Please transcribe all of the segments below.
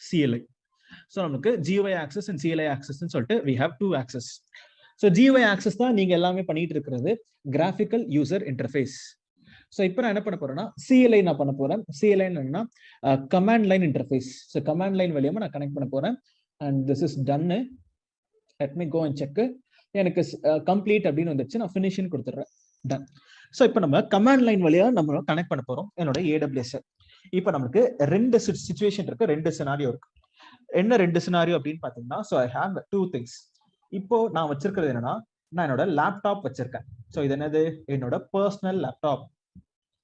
CLI. So நமக்கு GUI access and CLI access ன்னு சொல்லிட்டு we have two access. So GUI access தான் நீங்க எல்லாமே பண்ணிட்டு இருக்கிறது graphical user interface. So இப்போ நான் என்ன பண்ண போறேன்னா CLI நான் பண்ண போறேன். CLI என்னன்னா command line interface. So command line வழியா நான் கனெக்ட் பண்ண போறேன் and this is done. Let me go and check. எனக்கு complete அப்படின்னு வந்துச்சு, நான் finishing கொடுத்துறேன். Done. So இப்போ நம்ம command line வழியா நம்ம கனெக்ட் பண்ண போறோம் என்னோட AWS. இப்போ நமக்கு ரெண்டு சிச்சுவேஷன் இருக்கு, ரெண்டு சினாரியோ இருக்கு. என்ன ரெண்டு சினாரியோ அப்படின்னு பாத்தீங்கன்னா, so I have two things. இப்போ நான் வச்சிருக்கிறது என்னன்னா, நான் என்னோட லேப்டாப் வச்சிருக்கேன். ஸோ இது என்னது, என்னோட பர்சனல் லேப்டாப்,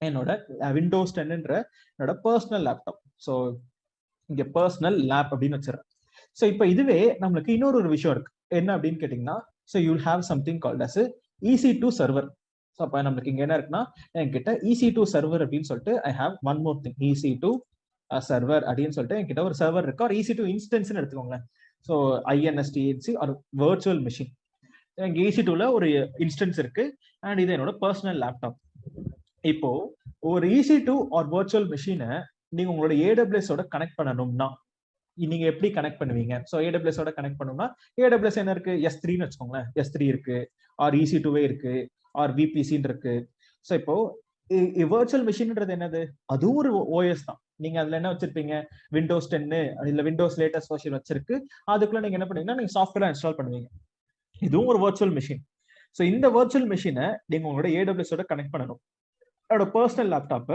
என்னோட விண்டோஸ் 10ன்ற என்னோட பர்சனல் லேப்டாப். ஸோ இங்க பர்சனல் லேப் அப்படின்னு வச்சிருக்கேன். ஸோ இப்போ இதுவே நம்மளுக்கு இன்னொரு விஷயம் இருக்கு, என்ன அப்படின்னு கேட்டீங்கன்னா, so you have something called as EC2 server. ஸோ அப்போ நம்மளுக்கு இங்க என்ன இருக்குன்னா, என்கிட்ட EC2 சர்வர் அப்படின்னு சொல்லிட்டு I have one more thing, EC2 server அப்படின்னு சொல்லிட்டு என்கிட்ட ஒரு சர்வர் இருக்கு, ஒரு EC2 இன்ஸ்டன்ஸ்னு எடுத்துக்கோங்களேன். ஸோ INSTANC ஒரு வர்ச்சுவல் மிஷின். எனக்கு EC2ல ஒரு இன்ஸ்டன்ஸ் இருக்கு அண்ட் இது என்னோட பர்சனல் லேப்டாப். இப்போ ஒரு EC2 ஒரு வர்ச்சுவல் மிஷினை நீங்க உங்களோட AWS ஓட கனெக்ட் பண்ணணும்னா நீங்க எப்படி கனெக்ட் பண்ணுவீங்க? ஸோ AWS ஓட கனெக்ட் பண்ணணும்னா AWS என்ன இருக்கு, S3ன்னு வச்சுக்கோங்களேன், S3 இருக்கு, ஆர் EC2வே இருக்கு, ஆர் VPCன்னு இருக்கு. ஸோ இப்போ வர்ச்சுவல் மிஷின்ன்றது என்னது, அதுவும் ஒரு OS தான். நீங்க அதுல என்ன வச்சிருப்பீங்க, விண்டோஸ் 10 இல்ல விண்டோஸ் லேட்டஸ்ட் வெர்ஷன் வச்சிருக்கு, அதுக்குள்ள நீங்க என்ன பண்ணுவீங்கன்னா நீங்க சாஃப்ட்வேர் இன்ஸ்டால் பண்ணுவீங்க. இதுவும் ஒரு வர்ச்சுவல் மிஷின். ஸோ இந்த வர்ச்சுவல் மிஷினை நீங்க உங்களோட AWS ஓட கனெக்ட் பண்ணணும். என்னோட பர்சனல் லேப்டாப்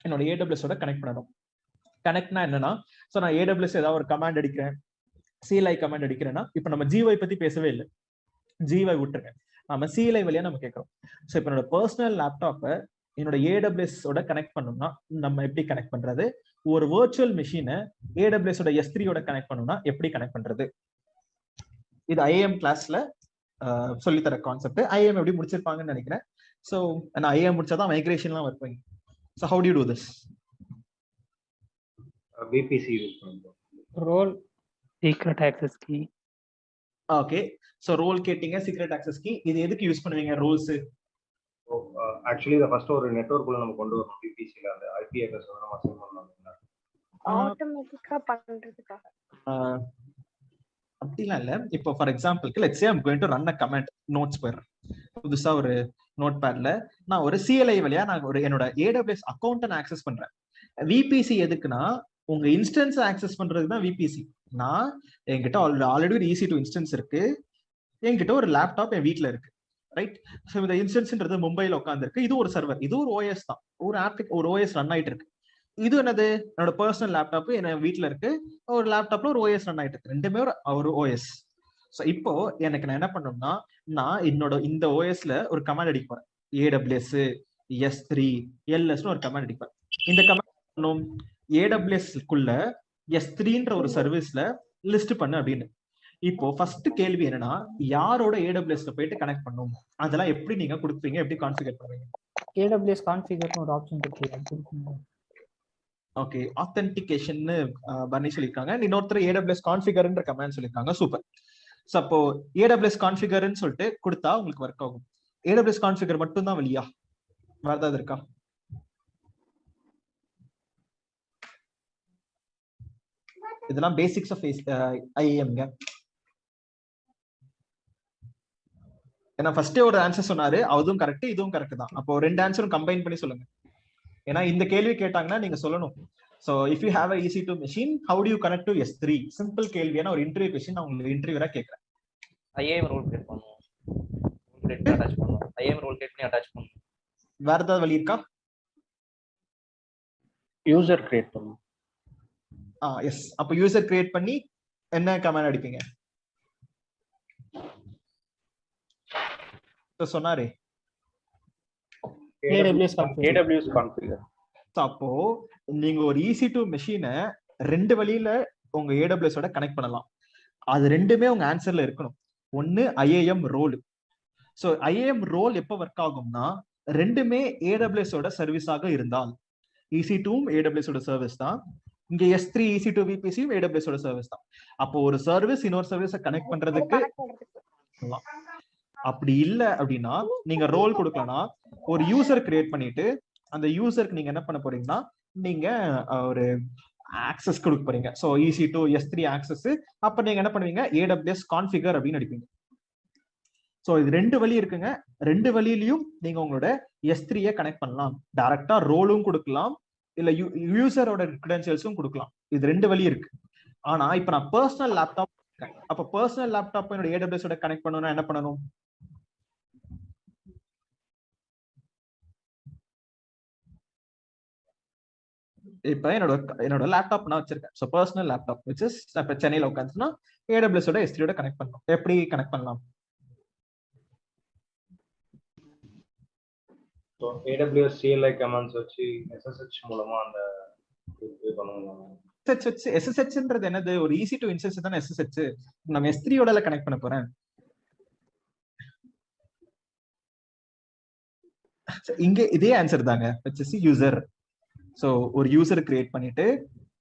என்னோட AWS ஓட கனெக்ட் பண்ணணும். கனெக்ட்னா என்னன்னா, ஸோ நான் AWS ஏதாவது ஒரு கமாண்ட் அடிக்கிறேன், CLI கமாண்ட் அடிக்கிறேன்னா, இப்போ நம்ம GUI பத்தி பேசவே இல்லை, GUI விட்டுருங்க, நம்ம CLI வழியா நம்ம கேட்கறோம். ஸோ இப்போ என்னோட பர்சனல் லேப்டாப்பை என்னோட AWS ஓட கனெக்ட் பண்ணணும்னா நம்ம எப்படி கனெக்ட் பண்றது, ஒரு வர்ச்சுவல் மிஷினை AWS ஓட S3 ஓட கனெக்ட் பண்ணணும்னா எப்படி கனெக்ட் பண்றது, இது IAM கிளாஸ்ல சொல்லித்தர கான்செப்ட். IAM எப்படி முடிச்சிருப்பாங்கன்னு நினைக்கிறேன். ஸோ நான் IAM முடிச்சாதான் மைக்ரேஷன்லாம் வைப்பேன். So how do you do this? VPC use பண்ணுவோம். Role secret access key. Okay, so role கேட்டிங்க, சீக்ரெட் ஆக்சஸ் கீ, இது எதுக்கு யூஸ் பண்ணுவீங்க ரோல்ஸ்? ஆக்சுவலி இத ஃபர்ஸ்ட் ஒரு நெட்வொர்க் குள்ள நம்ம கொண்டு வரணும். VPCல அந்த IP அட்ரஸ் வந்து நம்ம அசைன் பண்ணலாம். ஆட்டோமேட்டிக்கா பண்றதுக்காக. அப்படிலாம் இல்ல. இப்போ ஃபார் எக்ஸாம்பிளுக்கு let's say I am going to run a command, notes போடுறேன் புதுசா ஒரு நோட் பேட்ல, நான் ஒரு CLI வழியா நான் ஒரு என்னோட AWS அக்கௌண்ட்டை நான் ஆக்சஸ் பண்றேன். VPC எதுக்குன்னா உங்க இன்ஸ்டன்ஸ் ஆக்சஸ் பண்றதுக்கு தான் VPC. நான் என்கிட்ட ஆல்ரெடி ஒரு EC2 இன்ஸ்டன்ஸ் இருக்கு, என்கிட்ட ஒரு லேப்டாப் என் வீட்டுல இருக்கு, ரைட்? ஸோ இந்த இன்ஸ்டன்ஸ்ன்றது மும்பைல உட்காந்துருக்கு, இது ஒரு சர்வர், இது ஒரு OS தான், ஒரு ஒரு OS ரன் ஆயிட்டு இருக்கு. இது என்னது, என்னோட பர்சனல் லேப்டாப் என் வீட்டுல இருக்கு, ஒரு லேப்டாப்ல ஒரு OS ரன் ஆயிட்டு இருக்கு, ரெண்டுமே ஒரு OS. ஸோ இப்போ எனக்கு நான் என்ன பண்ணணும்னா, நான் என்னோட இந்த OSல ஒரு கமாண்ட் அடிக்க போறேன், AWS S3 LSன்னு ஒரு கமாண்ட் அடிப்பேன். இந்த கமாண்ட் AWS-க்குள்ள S3ன்ற ஒரு சர்வீஸ்ல லிஸ்ட் பண்ணு அப்படின்னு. இப்போ ஃபர்ஸ்ட் கேள்வி என்னன்னா, யாரோட AWS-ல போயிட்டு கனெக்ட் பண்ணும், அதெல்லாம் எப்படி நீங்க கொடுப்பீங்க, எப்படி கான்ஃபிகர் பண்ணுவீங்க? AWS கான்ஃபிகர்னு ஒரு ஆப்ஷன் இருக்கு. ஓகே, ஆத்தென்டிகேஷன்னு பண்ணி சொல்லியிருக்காங்க. இன்னொருத்தர் AWS கான்ஃபிகர்ன்ற கமாண்ட் சொல்லியிருக்காங்க. சூப்பர். ஸோ அப்போ AWS கான்ஃபிகர்ன்னு சொல்லிட்டு கொடுத்தா உங்களுக்கு ஒர்க் ஆகும். AWS கான்ஃபிகர் மட்டும் தான் வழியா, வேற ஏதாவது இருக்கா? இதெல்லாம் பேசிக்ஸ் ஆஃப் IAM-ங்க. ஏன்னா ஃபர்ஸ்டே ஒரு ஆன்சர் சொன்னாரு, அதுவும் கரெக்ட் இதுவும் கரெக்ட் தான். அப்போ ரெண்டு ஆன்சரும் கம்பைன் பண்ணி சொல்லுங்க. ஏன்னா இந்த கேள்வி கேட்டாங்கன்னா நீங்க சொல்லணும். So if you have a EC2 machine, how do you connect to S3? Simple கேள்வியான ஒரு இன்டர்வியூ क्वेश्चन நான் உங்களுக்கு இன்டர்வியூரா கேக்குறேன். IAM ரோல் கிரியேட் பண்ணுவோம், ரோல் அட்டாச் பண்ணுவோம், IAM ரோல் கிரியேட் பண்ணி அட்டாச் பண்ணுவோம். வேற ஏதாவது வழி இருக்கா? யூசர் கிரியேட் பண்ணுவோம். எஸ், அப்ப யூசர் கிரியேட் பண்ணி என்ன கமாண்ட் அடிப்பீங்க? சொன்னாரே AWS கான்ஃபிகர். அப்போ நீங்க ஒரு EC2 மெஷினை ரெண்டு வழியில உங்க AWS ஓட கனெக்ட் பண்ணலாம். அது ரெண்டுமே உங்க ஆன்சர்ல இருக்கணும். ஒன்னு IAM role. So IAM role எப்ப ஒர்க் ஆகும்னா, ரெண்டுமே AWS ஓட சர்வீஸாக இருந்தால், EC2ம் AWS ஓட சர்வீஸ் தான், இங்க S3 EC2 VPCயும் AWS ஓட சர்வீஸ் தான். அப்போ ஒரு சர்வீஸ் இன்னொரு சர்வீஸை கனெக்ட் பண்றதுக்கு. அப்படி இல்ல அப்படின்னா நீங்க ரோல் கொடுக்கலனா ஒரு யூசர் கிரியேட் பண்ணிட்டு அந்த யூசருக்கு நீங்க என்ன பண்ண போறீங்கன்னா, நீங்க ஒரு ஆக்சஸ் கொடுக்க போறீங்க. So EC2 S3 access. அப்ப நீங்க என்ன பண்ணுவீங்க, AWS கான்ஃபிகர் அப்படின்னு அடிப்பீங்க. ஸோ இது 2 வழி இருக்குங்க. 2 வழியிலையும் நீங்க உங்களோட S3 கனெக்ட் பண்ணலாம். டைரக்டா ரோலும் கொடுக்கலாம், இல்ல யூசரோட கிரெடென்ஷியல்ஸும் கொடுக்கலாம். இது 2 வழி இருக்கு. ஆனா இப்ப நான் பர்சனல் லேப்டாப், அப்ப பர்சனல் லேப்டாப் என்னோட AWS ஓட கனெக்ட் பண்ணணும்னா என்ன பண்ணணும்? இப்ப என்னோட லேப்டாப் நான் வச்சிருக்கேன். So personal laptop which is இப்ப சென்னையில உட்காந்துச்சுன்னா AWS ஓட S3 ஓட கனெக்ட் பண்ணணும். எப்படி கனெக்ட் பண்ணலாம்? ஸோ AWS CLI கமாண்ட்ஸ் வச்சு SSH மூலமா அந்த இது பண்ணுவோம். SSHன்றது என்னது? ஒரு EC2 இன்ஸ்டன்ஸ் தானே SSH. நம்ம S3 ஓட கனெக்ட் பண்ண போறேன். இங்க இதே ஆன்சர் தாங்க, யூசர். ஸோ ஒரு யூசர் கிரியேட் பண்ணிட்டு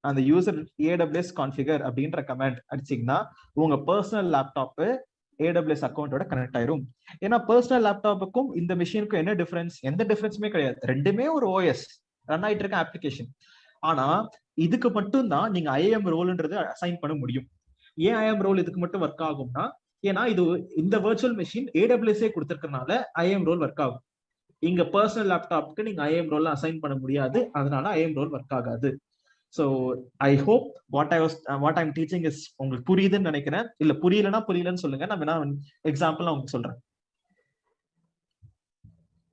அந்த யூசர் AWS கான்ஃபிகர் அப்படின்ற கமாண்ட் அடிச்சீங்கன்னா உங்க பர்சனல் லேப்டாப் AWS அக்கௌண்டோட கனெக்ட் ஆயிரும். ஏன்னா பர்சனல் லேப்டாப்புக்கும் இந்த மிஷினுக்கும் என்ன டிஃபரன்ஸ்? எந்த டிஃபரன்ஸுமே கிடையாது. ரெண்டுமே ஒரு OS ரன் ஆயிட்டு இருக்க அப்ளிகேஷன். ஆனா இதுக்கு மட்டும் தான் நீங்க IAM ரோல்ன்றது அசைன் பண்ண முடியும். ஏன் IAM ரோல் இதுக்கு மட்டும் ஒர்க் ஆகும்னா, ஏன்னா இது இந்த வர்ச்சுவல் மெஷின் AWS கொடுத்திருக்கறனால IAM ரோல் ஒர்க் ஆகும். இங்க பர்சனல் லேப்டாப்க்கு நீங்க IAM ரோல் அசைன் பண்ண முடியாது, அதனால IAM ரோல் ஒர்க் ஆகாது. So I hope what I'm teaching is உங்களுக்கு புரியுதுன்னு நினைக்கிறேன். இல்ல புரியலன்னு சொல்லுங்க, நான் வேணா எக்ஸாம்பிள் உங்களுக்கு சொல்றேன்.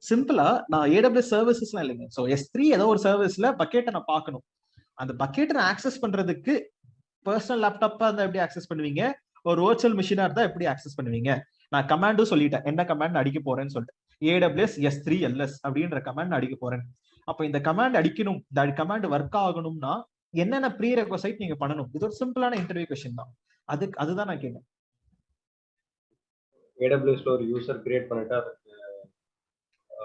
சிம்பிளா நான் AWS சர்வீசஸ்லாம் இல்லைங்க. ஸோ S3 ஏதோ ஒரு சர்வீஸ்ல பக்கெட்டை நான் பார்க்கணும். அந்த பக்கெட்டை நான் ஆக்சஸ் பண்றதுக்கு பர்சனல் லேப்டாப்பா இருந்தா எப்படி ஆக்சஸ் பண்ணுவீங்க, ஒரு வர்ச்சுவல் மிஷினா இருந்தா எப்படி ஆக்சஸ் பண்ணுவீங்க? நான் கமாண்டும் சொல்லிட்டேன், என்ன கமாண்ட் அடிக்க போறேன்னு சொல்லிட்டு. AWS S3 LS அப்படின்ற கமாண்ட் அடிக்க போறேன். அப்ப இந்த கமாண்ட் அடிக்கணும், இந்த கமாண்ட் ஒர்க் ஆகணும்னா என்னென்ன ப்ரீ ரெக்வசைட் நீங்க பண்ணணும்? இது ஒரு சிம்பிளான இன்டர்வியூ क्वेश्चन தான். அதுதான் நான் கேட்டேன். AWS ல ஒரு யூசர் கிரியேட் பண்ணிட்டு அதுக்கு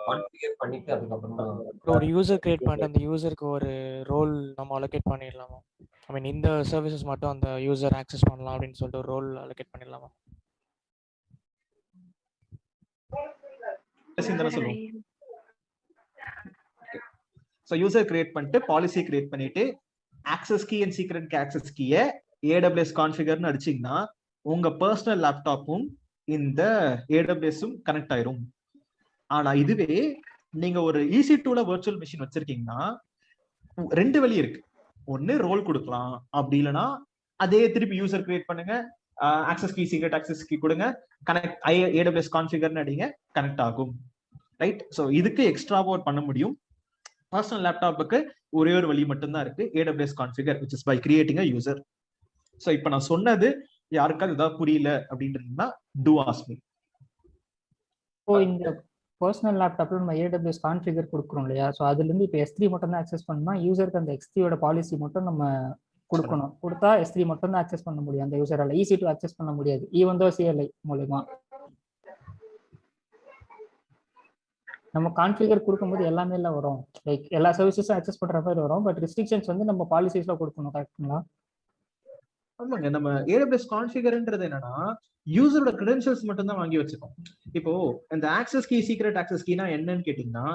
கான்ஃபிகர் பண்ணிட்டு அதுக்கப்புறமா ஒரு யூசர் கிரியேட் பண்ணிட்டு அந்த யூசருக்கு ஒரு ரோல் நம்ம அலோகேட் பண்ணிடலாமா? ஐ மீன் இந்த சர்வீசஸ் மட்டும் அந்த யூசர் ஆக்சஸ் பண்ணலாம் அப்படின்னு சொல்லிட்டு ஒரு ரோல் அலோகேட் பண்ணிடலாமா? சொல்லுவோம். ஸோ யூசர் கிரியேட் பண்ணிட்டு பாலிசி கிரியேட் பண்ணிட்டு access key and secret access கீயை AWS கான்ஃபிகர்னு அடிச்சீங்கன்னா உங்க பர்சனல் லேப்டாப்பும் இந்த AWS-உம் கனெக்ட் ஆயிரும். ஆனா இதுவே நீங்க ஒரு EC2ல வர்ச்சுவல் மிஷின் வச்சிருக்கீங்கன்னா 2 வழி இருக்கு. ஒன்னு ரோல் கொடுக்கலாம், அப்படி இல்லைன்னா அதே திருப்பி யூசர் கிரியேட் பண்ணுங்க, access key secret access key கொடுங்க, கனெக்ட் AWS கான்ஃபிகர்னு அடிங்க, கனெக்ட் ஆகும். ரைட்? ஸோ இதுக்கு எக்ஸ்ட்ராவா பண்ண முடியும். பர்சனல் லேப்டாப்புக்கு ஒரே ஒரு வழி மட்டும்தான் இருக்கு, AWS configure which is by creating a user. So இப்போ நான் சொன்னது யாருக்காவது ஏதாவது புரியல அப்படின்றீங்கன்னா do ask me. இப்போ இந்த பர்சனல் லேப்டாப்ல நம்ம AWS கான்ஃபிகர் கொடுக்குறோம் இல்லையா? ஸோ அதுல இருந்து இப்போ S3 மட்டும் தான் ஆக்சஸ் பண்ணணுமா? யூசருக்கு அந்த X3யோட பாலிசி மட்டும் நம்ம கொடுக்கணும். கொடுத்தா S3 மட்டும் தான் ஆக்சஸ் பண்ண முடியும், அந்த யூசரால EC2 ஆக்சஸ் பண்ண முடியாது, ஈவன் தோ CLI மூலமா. நம்ம கான்ஃபிகர் கொடுக்கும்போது எல்லாமே எல்லாம் வரும், லைக் எல்லா சர்வீசஸும் ஆக்சஸ் பண்ற மாதிரி வரும். பட் ரெஸ்ட்ரிக்ஷன்ஸ் வந்து நம்ம பாலிசிஸ்ல கொடுக்கணும், கரெக்ட்டுங்களா? ஆமாங்க. நம்ம AWS கான்ஃபிகர்ன்றது என்னன்னா யூசரோட கிரெடென்ஷியல்ஸ் மட்டும் தான் வாங்கி வச்சுக்கோம். இப்போ இந்த ஆக்சஸ் கீ சீக்ரெட் ஆக்சஸ் கீனா என்னன்னு கேட்டீங்கன்னா,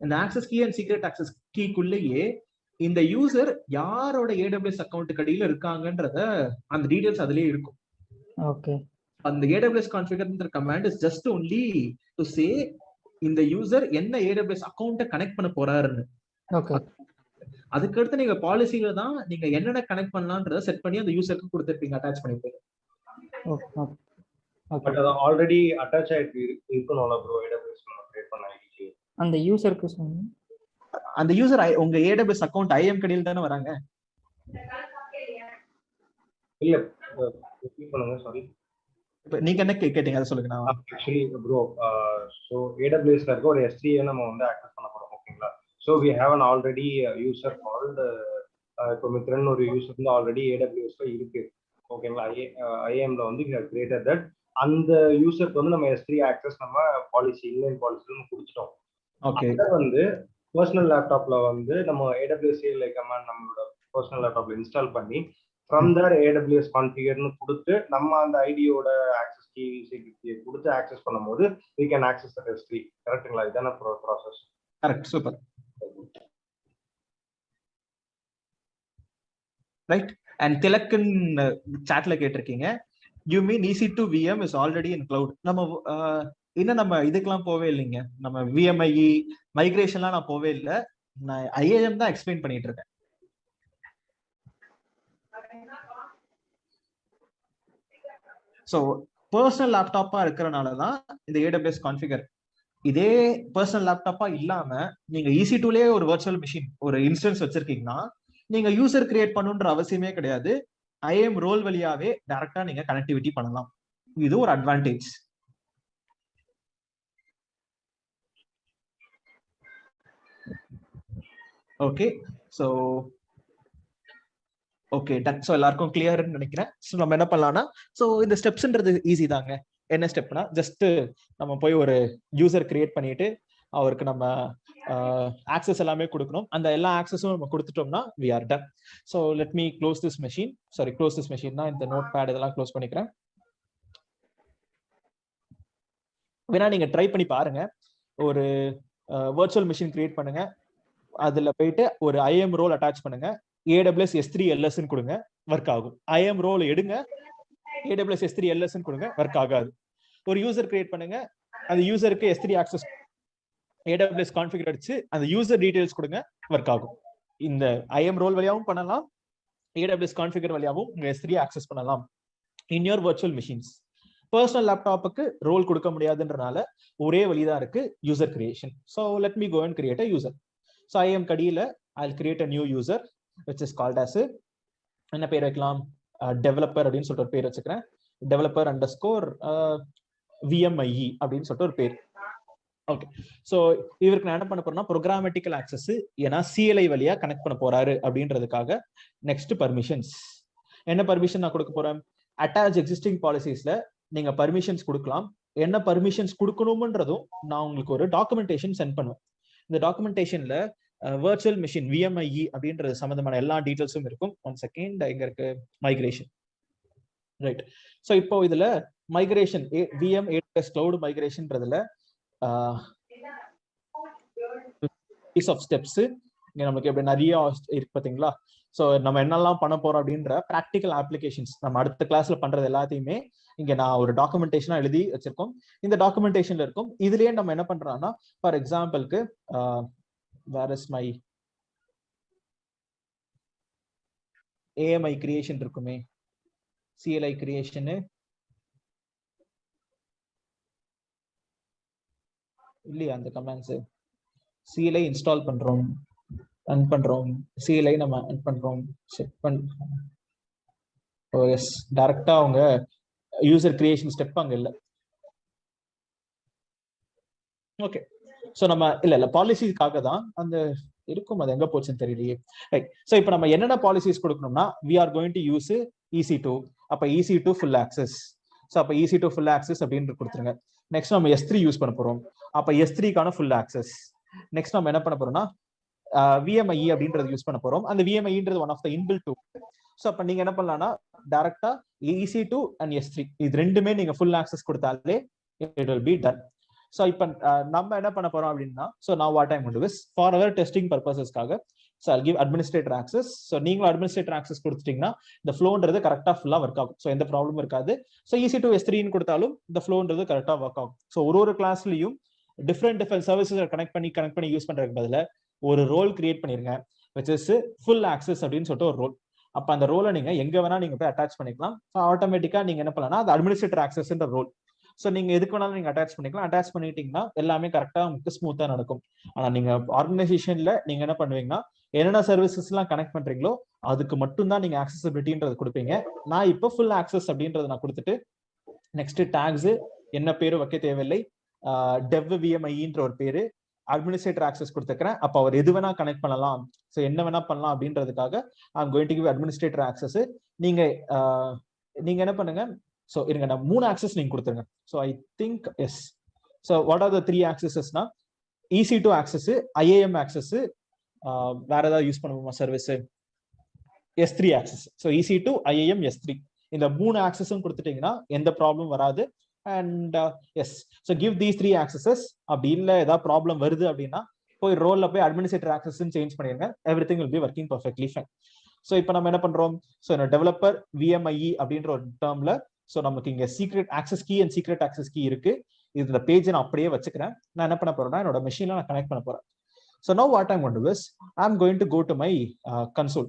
இந்த access key and secret access கீக்குள்ளேயே இந்த யூசர் யாரோட AWS அக்கௌண்ட் அடியில இருக்காங்கன்றத அந்த டீடைல்ஸ் அதுலயே இருக்கும். ஓகே. அந்த AWS கான்ஃபிகர்ன்ற command is just only to say இந்த யூசர் என்ன AWS அக்கௌண்ட்டை கனெக்ட் பண்ண போறாருன்னு. ஓகே. அதுக்கடுத்து நீங்க பாலிசியில தான் நீங்க என்னென்ன கனெக்ட் பண்ணலாம்ன்றத செட் பண்ணி அந்த யூசருக்கு கொடுத்துருப்பீங்க, அட்டாச் பண்ணிருப்பீங்க. பட் அது ஆல்ரெடி அட்டாச் ஆயிட்டு இருக்கணும்ல ப்ரோ, AWS நம்ம கிரியேட் பண்ண ஐடிக்கு. அந்த யூசருக்கு சொன்னீங்க, அந்த யூசர் உங்க AWS அக்கௌண்ட் IAM கடையில் தானே வராங்க? இல்ல ரிப்பீட் பண்ணுங்க, சாரி. இப்போ நீங்க என்ன கேட்டீங்க அதை சொல்லுங்க. நான் ஆக்சுவலி ப்ரோ, ஸோ AWSல இருக்க ஒரு S3 நம்ம வந்து ஆக்சஸ் பண்ண போறோம், ஓகேங்களா? So we have an already user called, இப்போ மித்ரன் ஒரு யூசர் வந்து ஆல்ரெடி AWSல இருக்கு, ஓகேங்களா? IAMல வந்து வி ஹேவ் கிரியேட்டட் தட். அந்த யூசருக்கு வந்து நம்ம S3 ஆக்சஸ் நம்ம பாலிசி இன்லைன் பாலிசி நம்ம கொடுத்துட்டோம். ஓகே. அதை வந்து பர்சனல் லேப்டாப்ல வந்து நம்ம AWS CLI கமாண்ட் நம்மளோட பர்சனல் லேப்டாப்ல இன்ஸ்டால் பண்ணி ஃப்ரம் தர் AWS கான்ஃபிகர்னு கொடுத்து நம்ம அந்த ஐடியோட ஆக்சஸ் கீ சீக்ரெட் கீ கொடுத்து ஆக்சஸ் பண்ணும்போது we can access the S3. கரெக்ட்டுங்களா? இதான process? Correct, super. Right. And Thilakan சாட்ல கேட்டிருக்கீங்க, you mean EC2 VM is already in cloud. நம்ம இன்னும் நம்ம இதுக்கெல்லாம் போவே இல்லைங்க. நம்ம VMIE மைக்ரேஷன்லாம் நான் போவே இல்லை. நான் IAM தான் எக்ஸ்பிளைன் பண்ணிட்டு இருக்கேன். ஸோ பர்சனல் லேப்டாப்பா இருக்கிறனால தான் இந்த AWS கான்ஃபிகர். இதே பர்சனல் லேப்டாப்பா இல்லாம நீங்க EC2லயே ஒரு வர்ச்சுவல் மிஷின், ஒரு இன்ஸ்டன்ஸ் வச்சிருக்கீங்கன்னா நீங்க யூசர் கிரியேட் பண்ணுன்ற அவசியமே கிடையாது. IAM ரோல் வழியாவே டைரக்டா நீங்க கனெக்டிவிட்டி பண்ணலாம். இது ஒரு advantage. Okay, so okay done. So எல்லாருக்கும் கிளியர்னு நினைக்கிறேன். ஸோ நம்ம என்ன பண்ணலாம்னா, ஸோ இந்த ஸ்டெப்ஸ்ன்றது ஈஸி தாங்க. என்ன ஸ்டெப்னா, ஜஸ்ட் நம்ம போய் ஒரு யூசர் கிரியேட் பண்ணிட்டு அவருக்கு நம்ம ஆக்சஸ் எல்லாமே கொடுக்கணும். அந்த எல்லா ஆக்சஸும் நம்ம கொடுத்துட்டோம்னா we are done. So let me close this machine. Sorry, close this மெஷின்னா இந்த நோட் பேட் இதெல்லாம் க்ளோஸ் பண்ணிக்கிறேன். வேணா நீங்க ட்ரை பண்ணி பாருங்க. ஒரு வர்ச்சுவல் மிஷின் கிரியேட் பண்ணுங்க, அதுல போயிட்டு ஒரு IAM ரோல் அட்டாச் பண்ணுங்க, AWS S3 LS கொடுங்க, ஒர்க் ஆகும். IAM ரோல் எடுங்க, AWS S3 LS கொடுங்க, ஒர்க் ஆகாது. ஒரு யூசர் கிரியேட் பண்ணுங்க, அந்த யூசருக்கு S3 ஆக்சஸ் AWS கான்ஃபிகர் அடிச்சு அந்த யூசர் டீடைல்ஸ் கொடுங்க, ஒர்க் ஆகும். இந்த IAM ரோல் வழியாவும் பண்ணலாம், AWS கான்ஃபிகர் வழியாவும் உங்க S3 ஆக்சஸ் பண்ணலாம் in your virtual machines. Personal லேப்டாப்புக்கு ரோல் கொடுக்க முடியாதுன்றனால ஒரே வழிதான் இருக்கு, user creation. So let me go and create a user. So IAM கடியில I'll create a new user which is called as என்ன பேர் வைக்கலாம், டெவலப்பர் அப்படின்னு சொல்லிட்டு ஒரு பேர் வச்சுக்கிறேன். டெவலப்பர் _ VMIE அப்படின்னு சொல்லிட்டு ஒரு பேர். ஓகே, ஸோ இவருக்கு நான் என்ன பண்ண போறேன்னா ப்ரோக்ராமேட்டிக்கல் ஆக்சஸ், ஏன்னா CLI வழியா கனெக்ட் பண்ண போறாரு அப்படின்றதுக்காக. Next permissions. என்ன பர்மிஷன் நான் கொடுக்க போறேன், அட்டாச் எக்ஸிஸ்டிங் பாலிசிஸ்ல நீங்க பர்மிஷன்ஸ் கொடுக்கலாம். என்ன பர்மிஷன்ஸ் கொடுக்கணும்ன்றதும் நான் உங்களுக்கு ஒரு டாக்குமெண்டேஷன் சென்ட் பண்ணுவேன். இந்த டாக்குமெண்டேஷன்ல வர்ச்சுவல் மிஷின் VMIE அப்படின்றது சம்பந்தமான எல்லா டீடைல்ஸும் இருக்கும். 1 செகண்ட், இங்க இருக்கு மைக்ரேஷன். ரைட். ஸோ இப்போ இதுல மைக்ரேஷன் VM AWS கிளவுட் மைக்ரேஷன்றதுல பீஸ் ஆஃப் ஸ்டெப்ஸ் இங்க நமக்கு எப்படி நிறைய இருக்கு பாத்தீங்களா. ஸோ நம்ம என்னெல்லாம் பண்ண போறோம் அப்படின்ற ப்ராக்டிக்கல் அப்ளிகேஷன்ஸ் நம்ம அடுத்த கிளாஸ்ல பண்றது எல்லாத்தையுமே இங்க நான் ஒரு டாக்குமெண்டேஷனா எழுதி வச்சிருக்கோம். இந்த டாக்குமெண்டேஷன்ல இருக்கும். இதுலயே நம்ம என்ன பண்றோம்னா, ஃபார் எக்ஸாம்பிளுக்கு where is my AMI creation இருக்குமே, CLI கிரியேஷன் இல்லையா, அந்த கமாண்ட்ஸ் CLI இன்ஸ்டால் பண்றோம், ரன் பண்றோம், CLI நம்ம ரன் பண்றோம், செக் பண்றோம். ஓ எஸ், டைரக்டா அவங்க யூசர் கிரியேஷன் ஸ்டெப் அங்க இல்ல. ஓகே, ஸோ நம்ம இல்ல பாலிசிக்காக தான் அந்த இருக்கும், அது எங்க போச்சுன்னு தெரியலையே. ரைட். ஸோ இப்போ நம்ம என்னென்ன பாலிசிஸ் கொடுக்கணும்னா, we are going to use EC2. அப்ப EC2 ஃபுல் ஆக்சஸ். ஸோ அப்ப EC2 ஃபுல் ஆக்சஸ் அப்படின்னு கொடுத்துருங்க. நெக்ஸ்ட் நம்ம S3 யூஸ் பண்ண போறோம், அப்ப S3க்கான ஃபுல் ஆக்சஸ். நெக்ஸ்ட் நம்ம என்ன பண்ண போறோம்னா VMIE அப்படின்றது யூஸ் பண்ண போறோம். அந்த VMIEன்றது one of the inbuilt tool. So அப்ப நீங்க என்ன பண்ணலாம்னா டைரக்டா EC2 and S3 இது ரெண்டுமே நீங்க ஃபுல் ஆக்சஸ் கொடுத்தாலே it will be done. So இப்போ நம்ம என்ன பண்ண போறோம் அப்படின்னா, ஸோ நான் what I'm going to do for our testing பர்பஸஸ்க்காக so I'll give administrator access. So நீங்களும் administrator access கொடுத்துட்டீங்கன்னா இந்த ஃப்ளோன்றது கரெக்டாக ஃபுல்லாக ஒர்க் ஆகும். ஸோ எந்த ப்ராப்ளமும் இருக்காது. ஸோ EC2 S3 கொடுத்தாலும் இந்த ஃப்ளோன்றது கரெக்டாக ஒர்க் ஆகும். ஸோ ஒரு கிளாஸ்லையும் டிஃப்ரெண்ட் சர்வீசஸ் கனெக்ட் பண்ணி யூஸ் பண்றதுக்கு பதிலாக ஒரு ரோல் கிரியேட் பண்ணிருங்க, which is ஃபுல் ஆக்சஸ் அப்படின்னு சொல்லிட்டு ஒரு ரோல். அப்ப அந்த ரோலை நீங்க எங்க வேணா நீங்க போய் அட்டாச் பண்ணிக்கலாம். ஸோ ஆட்டோமேட்டிக்கா நீங்க என்ன பண்ணலாம், அது அட்மினிஸ்ட்ரேட்டர் ஆக்சஸ்ன்ற ரோல். ஸோ நீங்க எதுக்கு வேணாலும் நீங்க அட்டாச் பண்ணிக்கலாம். அட்டாச் பண்ணிட்டீங்கன்னா எல்லாமே கரெக்டா உங்களுக்கு ஸ்மூத்தா நடக்கும். ஆனா நீங்க ஆர்கனைசேஷன்ல நீங்க என்ன பண்ணுவீங்கன்னா, என்னென்ன சர்வீசஸ் எல்லாம் கனெக்ட் பண்றீங்களோ அதுக்கு மட்டும் தான் நீங்க ஆக்சஸபிலிட்டின்றது கொடுப்பீங்க. நான் இப்போ ஃபுல் ஆக்சஸ் அப்படின்றத நான் கொடுத்துட்டு நெக்ஸ்ட் டேக்ஸ் என்ன பேரும் வைக்க தேவையில்லை, டெவ் VMIEன்ற ஒரு பேரு, அட்மினிஸ்ட்ரேட்டர் ஆக்சஸ் கொடுத்துக்கிறேன். அப்போ அவர் எது வேணா கனெக்ட் பண்ணலாம், ஸோ என்ன வேணா பண்ணலாம் அப்படின்றதுக்காக I'm going to give administrator access. நீங்க என்ன பண்ணுங்க, ஸோ இருங்க நான் 3 ஆக்சஸ் நீங்க கொடுத்துருங்க. So I think yes. So what are the 3 ஆக்சஸஸ்னா EC2 ஆக்சஸ், IAM ஆக்சஸ், வேற ஏதாவது யூஸ் பண்ணுவோமா service, S3 access. So EC2 IAM S3 இந்த 3 ஆக்சஸும் கொடுத்துட்டீங்கன்னா எந்த ப்ராப்ளம் வராது. And yes, so give these 3 accesses. அப்படி இல்லை ஏதாவது ப்ராப்ளம் வருது அப்படின்னா போய் ரோல்ல போய் அட்மினிஸ்ட்ரேட்டர் ஆக்சஸ் சேஞ்ச் பண்ணிருங்க. Everything will be working perfectly fine. So இப்போ நம்ம என்ன பண்றோம், ஸோ டெவலப்பர் VMIE அப்படின்ற ஒரு டேர்ம்ல ஸோ நமக்கு இங்க secret access key and secret access key இருக்கு. இந்த பேஜை நான் அப்படியே வச்சுக்கிறேன். நான் என்ன பண்ண போறேன்னா என்னோட மெஷின்ல நான் கனெக்ட் பண்ண போறேன். So now what I'm going to do is I am going to go to my console.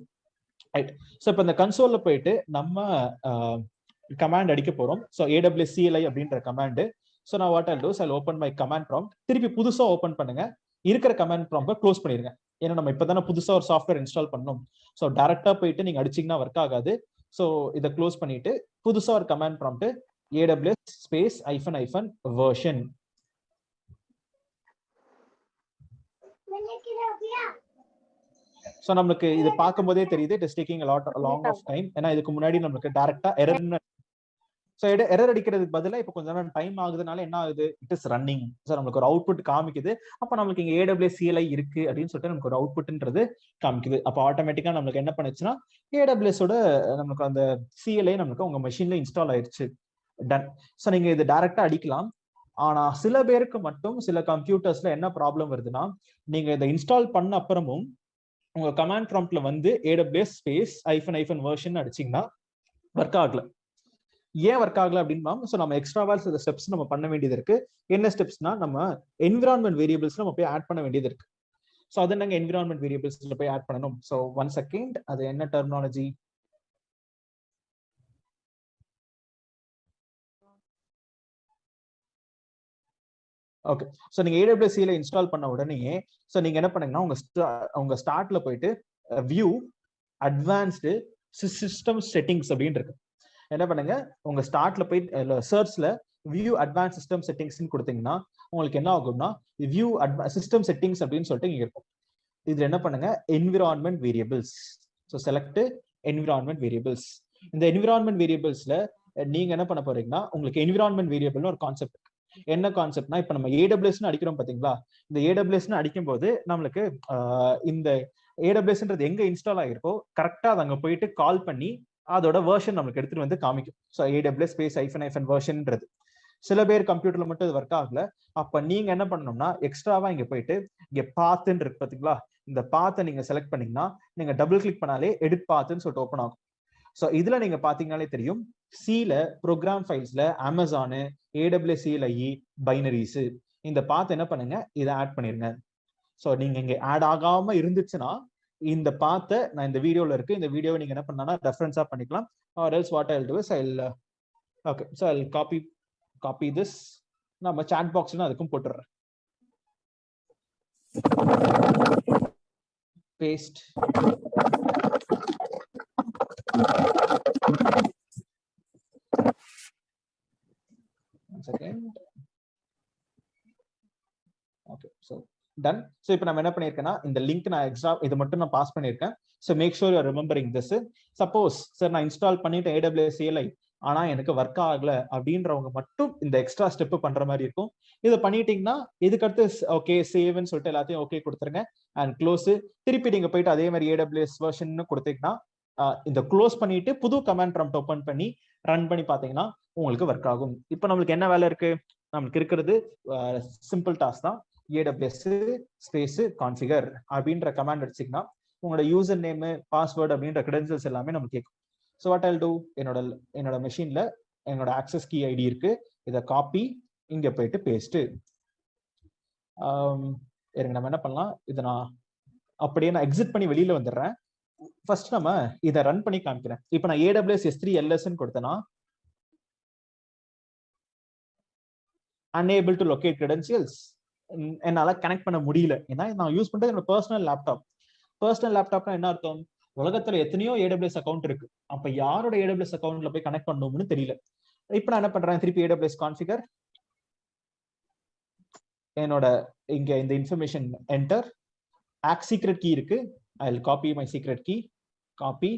Right. So இப்போ இந்த கன்சோல்ல போயிட்டு நம்ம கமாண்ட் அடிக்க போறோம். ஸோ AWS CLI அப்படின்ற கமாண்ட். ஸோ நான் what I'll do is I'll open my command prompt. திருப்பி புதுசா ஓப்பன் பண்ணுங்க. இருக்கிற கமாண்ட் ப்ராம்ப்டை க்ளோஸ் பண்ணிருங்க. ஏன்னா நம்ம இப்பதானே புதுசா ஒரு சாஃப்ட்வேர் இன்ஸ்டால் பண்ணோம். ஸோ டைரக்டா போயிட்டு நீங்க அடிச்சீங்கன்னா ஒர்க் ஆகாது. ஸோ இதை க்ளோஸ் பண்ணிட்டு புதுசா ஒரு command prompt AWS space -version. So நமக்கு இது பார்க்கும் போதே தெரியுது it is taking long off time. ஏன்னா இதுக்கு முன்னாடி நமக்கு டைரக்டா எரர், ஸோ எரர் அடிக்கிறதுக்கு பதிலாக இப்போ கொஞ்சம் நேரம் டைம் ஆகுதுனால என்ன ஆகுது, இட் இஸ் ரன்னிங். ஸோ நமக்கு ஒரு அவுட்புட் காமிக்குது. அப்போ நம்மளுக்கு இங்கே AWS CLI இருக்கு அப்படின்னு சொல்லிட்டு நமக்கு ஒரு அவுட்புட்ன்றது காமிக்குது. அப்போ ஆட்டோமேட்டிக்கா நம்மளுக்கு என்ன பண்ணுச்சுன்னா AWS ஓட நமக்கு அந்த CLI நமக்கு உங்க மெஷின்ல இன்ஸ்டால் ஆயிடுச்சு. டன். ஸோ நீங்க இது டைரக்டா அடிக்கலாம். ஆனா சில பேருக்கு மட்டும் சில கம்ப்யூட்டர்ஸ்ல என்ன ப்ராப்ளம் வருதுன்னா, நீங்க இதை இன்ஸ்டால் பண்ண அப்புறமும் உங்க கமாண்ட் ப்ராம்ப்ட்ல வந்து AWS ஸ்பேஸ் -version அடிச்சீங்கன்னா ஒர்க் ஆகல. ஏன் ஒர்க் ஆகல அப்படின்னா, ஸோ நம்ம எக்ஸ்ட்ராவா சில ஸ்டெப்ஸ் நம்ம பண்ண வேண்டியது இருக்கு. என்ன ஸ்டெப்ஸ்னா, நம்ம என்விரான்மெண்ட் வேரியபிள்ஸ் நம்ம போய் ஆட் பண்ண வேண்டியது இருக்கு. ஸோ அது நாங்கள் என்விரான்மெண்ட் வேரியபிள்ஸ்ல போய் ஆட் பண்ணணும். ஸோ 1 செகண்ட், அது என்ன டெர்மினாலஜி? ஓகே. ஸோ நீங்க AWS CLI இன்ஸ்டால் பண்ண உடனே ஸோ நீங்க என்ன பண்ணீங்கன்னா உங்க ஸ்டார்ட்ல போயிட்டு வியூ அட்வான்ஸ்டு சிஸ்டம் செட்டிங்ஸ் அப்படின்னு இருக்கு. என்ன பண்ணுங்க, உங்க ஸ்டார்ட்ல போய் சர்ச்ல வியூ அட்வான்ஸ் சிஸ்டம் செட்டிங்ஸ் கொடுத்தீங்கன்னா உங்களுக்கு என்ன ஆகும்னா வியூ சிஸ்டம் செட்டிங்ஸ் அப்படின்னு சொல்லிட்டு இங்க இருக்கும். இதுல என்ன பண்ணுங்க, environment variables. So select environment variables. இந்த என்விரான்மெண்ட் வேரியபிள்ஸ்ல நீங்க என்ன பண்ண போறீங்கன்னா, உங்களுக்கு என்விரான்மெண்ட் வேரியபிள்னு ஒரு கான்செப்ட் இருக்கு. என்ன கான்செப்ட்னா, இப்ப நம்ம AWSன்னு அடிக்கிறோம் பாத்தீங்களா, இந்த AWSன்னு அடிக்கும் போது நம்மளுக்கு இந்த AWSன்றது எங்க இன்ஸ்டால் ஆகிருக்கோ கரெக்டா அதை அங்க போயிட்டு கால் பண்ணி அதோட வெர்ஷன் நமக்கு எடுத்துட்டு வந்து காமிக்கும். ஸோ AWS ஸ்பேஸ் -versionன்றது சில பேர் கம்ப்யூட்டர்ல மட்டும் இது ஒர்க் ஆகல. அப்ப நீங்க என்ன பண்ணணும்னா எக்ஸ்ட்ராவா இங்க போயிட்டு இங்க பாத்துன்னு இருக்கு பாத்தீங்களா, இந்த பாத்தை நீங்க செலக்ட் பண்ணீங்கன்னா நீங்க டபுள் கிளிக் பண்ணாலே எடிட் பாத்துன்னு சொல்லிட்டு ஓப்பன் ஆகும். ஸோ இதுல நீங்க பாத்தீங்கன்னாலே தெரியும், சில ப்ரோக்ராம் ஃபைல்ஸ்ல அமேசானு AWS CLI பைனரிஸ் இந்த பாத்து என்ன பண்ணுங்க, இதை ஆட் பண்ணிருங்க. ஸோ நீங்க இங்க ஆட் ஆகாம இருந்துச்சுன்னா இந்த பாத்தை நான் இந்த வீடியோல இருக்கு, இந்த வீடியோவை நீங்க என்ன பண்ணா ரெஃபரன்ஸா பண்ணிக்கலாம். or else what I'll do is okay, so I'll copy this. நம்ம chat boxல அதுக்கும் போட்டுறேன். paste. One second. Okay, so done. So இப்போ நம்ம என்ன பண்ணிருக்கேன்னா, இந்த லிங்க் நான் எக்ஸ்ட்ரா இது மட்டும் நான் பாஸ் பண்ணிருக்கேன். So make sure you are remembering this. Suppose sir நான் இன்ஸ்டால் பண்ணிட்டு AWS CLI ஆனா எனக்கு ஒர்க் ஆகல அப்படின்றவங்க மட்டும் இந்த எக்ஸ்ட்ரா ஸ்டெப் பண்ற மாதிரி இருக்கும். இதை பண்ணிட்டீங்கன்னா இதுக்கடுத்து ஓகே சேவ்னு சொல்லிட்டு எல்லாத்தையும் ஓகே கொடுத்துருங்க அண்ட் க்ளோஸ். திருப்பி நீங்க போயிட்டு அதே மாதிரி AWS வெர்ஷன் கொடுத்தீங்கன்னா இந்த க்ளோஸ் பண்ணிட்டு புது கமாண்ட் ப்ராம்ப்ட் ஓபன் பண்ணி ரன் பண்ணி பாத்தீங்கன்னா உங்களுக்கு ஒர்க் ஆகும். இப்போ நம்மளுக்கு என்ன வேலை இருக்கு, நம்மளுக்கு இருக்கிறது சிம்பிள் டாஸ்க் தான். AWS ஸ்பேஸ் கான்ஃபிகர் அப்படின்ற கமாண்ட் அடிச்சிங்கன்னா உங்களோட யூசர் நேம் பாஸ்வேர்டு அப்படின்ற கிரெடென்ஷியல்ஸ் எல்லாமே நமக்கு கேட்கும். ஸோ வாட் ஐல் டூ, என்னோட மெஷின்ல என்னோட ஆக்சஸ் கீ ஐடி இருக்கு, இதை காப்பி இங்க போயிட்டு பேஸ்ட். நம்ம என்ன பண்ணலாம், இதை நான் அப்படியே நான் எக்ஸிட் பண்ணி வெளியில வந்துடுறேன். ஃபர்ஸ்ட் நம்ம இதை ரன் பண்ணி காமிக்கிறேன். இப்போ நான் AWS S3 LS கொடுத்தேன்னா unable to locate credentials, என்னால கனெக்ட் பண்ண முடியல. ஏன்னா நான் யூஸ் பண்றது என்னோட பர்சனல் லேப்டாப். பர்சனல் லேப்டாப்னா என்ன அர்த்தம், உலகத்துல எத்தனையோ AWS அக்கௌண்ட் இருக்கு, அப்ப யாரோட AWS அக்கௌண்ட்ல போய் கனெக்ட் பண்ணணும்னு தெரியல. இப்ப நான் என்ன பண்றேன், திருப்பி AWS கான்ஃபிகர், என்னோட இங்க இந்த இன்ஃபர்மேஷன் என்டர், சீக்ரெட் கீ இருக்கு, I will copy my secret key, copy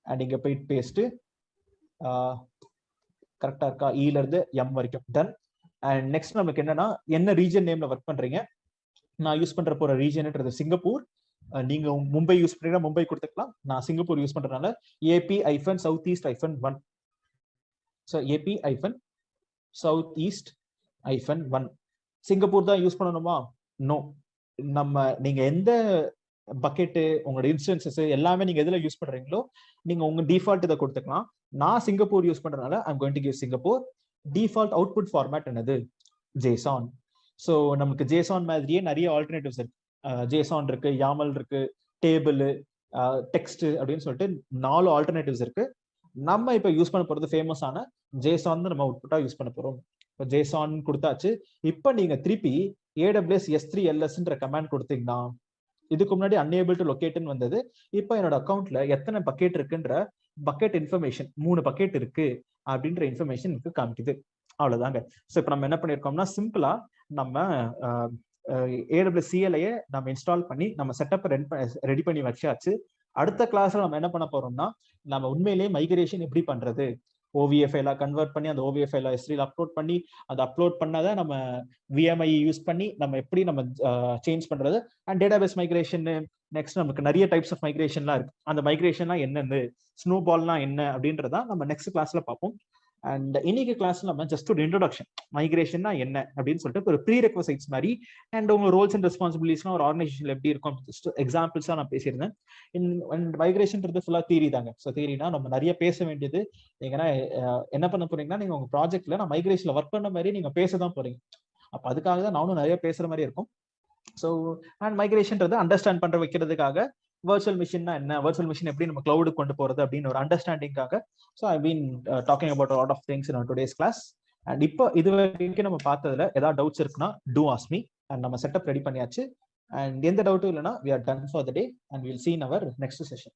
and இங்க போயிட்டு பேஸ்ட். கரெக்டா இருக்கா, ல இருந்து M வரைக்கும் டன். அண்ட் நெக்ஸ்ட் நமக்கு என்னன்னா, என்ன ரீஜன் நேம்ல ஒர்க் பண்றீங்க, நான் யூஸ் பண்ற போற ரீஜன்ன்றது சிங்கப்பூர். நீங்க மும்பை யூஸ் பண்றீங்கன்னா மும்பை கொடுத்துக்கலாம். நான் சிங்கப்பூர் யூஸ் பண்றதுனால AP-Southeast-1. ஸோ AP-Southeast-1 சிங்கப்பூர் தான் யூஸ் பண்ணணுமா? நோ. நீங்க எந்த பக்கெட்டு, உங்களோட இன்ஸ்டன்சஸ் எல்லாமே நீங்க எதுல யூஸ் பண்றீங்களோ நீங்க உங்க டிஃபால்ட் இதை கொடுத்துக்கலாம். நான் சிங்கப்பூர் யூஸ் பண்றதுனால I'm going to give Singapore. Default output format என்னது? JSON. ஸோ நமக்கு JSON மாதிரியே நிறைய ஆல்டர்னேட்டிவ்ஸ் இருக்கு. JSON இருக்கு, YAML இருக்கு, டேபிள், டெக்ஸ்ட் அப்படின்னு சொல்லிட்டு 4 ஆல்டர்னேட்டிவ்ஸ் இருக்கு. நம்ம இப்ப யூஸ் பண்ண போறது ஃபேமஸான JSON தான் நம்ம அவுட்புட்டா யூஸ் பண்ண போறோம். இப்போ JSON கொடுத்தாச்சு. இப்போ நீங்க திருப்பி AWS S3LSன்ற கமாண்ட் கொடுத்தீங்கன்னா, இதுக்கு முன்னாடி unable to locate வந்தது. இப்போ என்னோட அக்கௌண்ட்ல எத்தனை பக்கெட் இருக்குன்ற பக்கெட் இன்ஃபர்மேஷன் 3 பக்கெட் இருக்கு அப்படின்ற இன்ஃபர்மேஷன் எனக்கு காமிக்குது. அவ்வளவுதாங்க. ஸோ இப்போ நம்ம என்ன பண்ணிருக்கோம்னா, சிம்பிளா நம்ம AWS CLI நம்ம இன்ஸ்டால் பண்ணி நம்ம செட்டப் ரெடி பண்ணி வச்சாச்சு. அடுத்த கிளாஸ்ல நம்ம என்ன பண்ண போறோம்னா, நம்ம உண்மையிலேயே மைக்ரேஷன் எப்படி பண்றது, OVA ஃபைலா கன்வெர்ட் பண்ணி அந்த OVA ஃபைலா S3ல அப்லோட் பண்ணி அதை அப்லோட் பண்ணாத நம்ம VMI யூஸ் பண்ணி நம்ம எப்படி நம்ம சேஞ்ச் பண்றது, அண்ட் டேட்டாபேஸ் மைக்ரேஷன். நெக்ஸ்ட் நமக்கு நிறைய டைப்ஸ் ஆஃப் மைக்ரேஷன்லாம் இருக்கு. அந்த மைக்ரேஷன்லாம் என்னென்னு, ஸ்னோபால்னா என்ன அப்படின்றதான் நம்ம நெக்ஸ்ட் கிளாஸ்ல பார்ப்போம். அண்ட் இன்னைக்கு கிளாஸ்ல நம்ம ஜஸ்ட் ஒரு இன்ட்ரோடக்ஷன், மைக்ரேஷன்னா என்ன அப்படின்னு சொல்லிட்டு ஒரு ப்ரீ ரெக்வசைட்ஸ் மாதிரி, அண்ட் உங்க ரோல்ஸ் அண்ட் ரெஸ்பான்சிபிலிட்டிஸ்லாம் ஒரு ஆர்கனைசேஷன்ல எப்படி இருக்கும் ஜஸ்ட் எக்ஸாம்பிள்ஸா நான் பேசியிருந்தேன். மைக்ரேஷன்ன்றது ஃபுல்லா தியரி தாங்க. ஸோ தியரினா நம்ம நிறைய பேச வேண்டியது. நீங்கன்னா என்ன பண்ண போறீங்கன்னா, நீங்க உங்க ப்ராஜெக்ட்ல நான் மைக்ரேஷன்ல ஒர்க் பண்ண மாதிரி நீங்க பேச தான் போறீங்க. அப்ப அதுக்காக தான் நானும் நிறைய பேசுற மாதிரி இருக்கும். ஸோ அண்ட் மைக்ரேஷன்றது அண்டர்ஸ்டாண்ட் பண்ற வைக்கிறதுக்காக, virtual மிஷின்னா என்ன, virtual மிஷின் எப்படி நம்ம கிளவுடுக்கு கொண்டு போறது அப்படின்னு ஒரு அண்டர்ஸ்டாண்டிங்காக. So I been talking about a lot of things in our today's class. And இப்போ இது வரைக்கும் நம்ம பார்த்ததுல ஏதாவது டவுட்ஸ் இருக்குன்னா do ask me. அண்ட் நம்ம செட்டப் ரெடி பண்ணியாச்சு. அண்ட் எந்த டவுட்டும் இல்லைன்னா we are done for the day and we'll see in our next session.